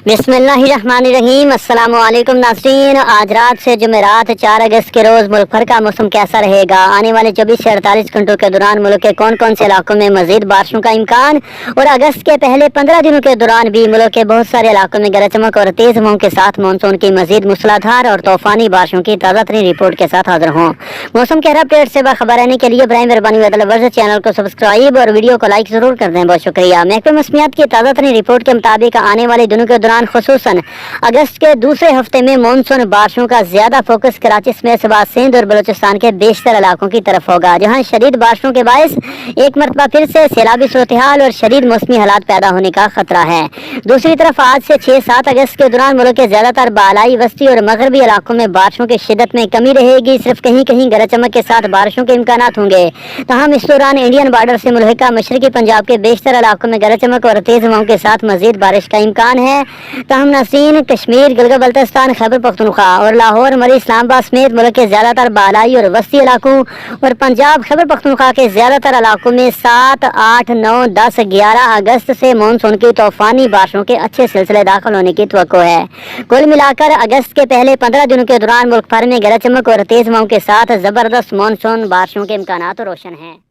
बिस्मिल्लाहिर्रहमानिर्रहीम। अस्सलाम वालेकुम नाज़रीन। आज रात से जुमेरात 4 अगस्त के रोज़ मुल्क भर का मौसम कैसा रहेगा? आने वाले 24 से 48 घंटों के दौरान मुल्क के कौन कौन से इलाकों में मजीद बारिशों का इम्कान, और अगस्त के पहले 15 दिनों के दौरान भी मुल्क के बहुत सारे इलाकों में गरज चमक और तेज हवाओं के साथ मानसून की मजीद मूसलाधार और तूफानी बारिशों की ताज़ा तरीन रिपोर्ट के साथ हाजिर हों। मौसम के हर अपडेट से बाखबर रहने के लिए बराए मेहरबानी चैनल को सब्सक्राइब और वीडियो को लाइक जरूर कर दें। बहुत शुक्रिया। महकमे मौसमियात की ताज़ा तरीन रिपोर्ट के मुताबिक आने वाले दिनों के दौरान खुसूसन अगस्त के दूसरे हफ्ते में मानसून बारिशों का ज्यादा फोकस कराची समेत सिंध और बलूचिस्तान के बेशतर इलाकों की तरफ होगा, जहां शदीद बारिशों के बायस एक मरतबा फिर से सैलाबी सूरत-ए-हाल और शदीद मौसमी हालात पैदा होने का खतरा है। दूसरी तरफ आज से 6-7 अगस्त के दौरान मुल्क के ज्यादातर बालाई, वस्ती और मगरबी इलाकों में बारिशों की शिद्दत में कमी रहेगी। सिर्फ कहीं कहीं गरज चमक के साथ बारिशों के इम्कान होंगे। तहम इस दौरान इंडियन बॉर्डर से मुल्हिका मशरकी पंजाब के बेशतर इलाकों में गरज चमक और तेज हवाओं के साथ मजीद बारिश का इम्कान है। तहम नाज़रीन, कश्मीर, गिलगित बल्तिस्तान, खैबर पख्तूनख्वा और लाहौर, मरी, इस्लामाबाद समेत मुल्क के ज्यादातर बालाई और वस्ती इलाकों और पंजाब, खैबर पख्तूनख्वा के ज्यादातर इलाकों में 7, 8, 9, 10, 11 अगस्त से मानसून की तूफानी बारिशों के अच्छे सिलसिले दाखिल होने की तवक्को है। कुल मिलाकर अगस्त के पहले 15 दिनों के दौरान मुल्क भर में गरज चमक और तेज हवाओं के साथ जबरदस्त मानसून बारिशों के इम्कानात रोशन हैं।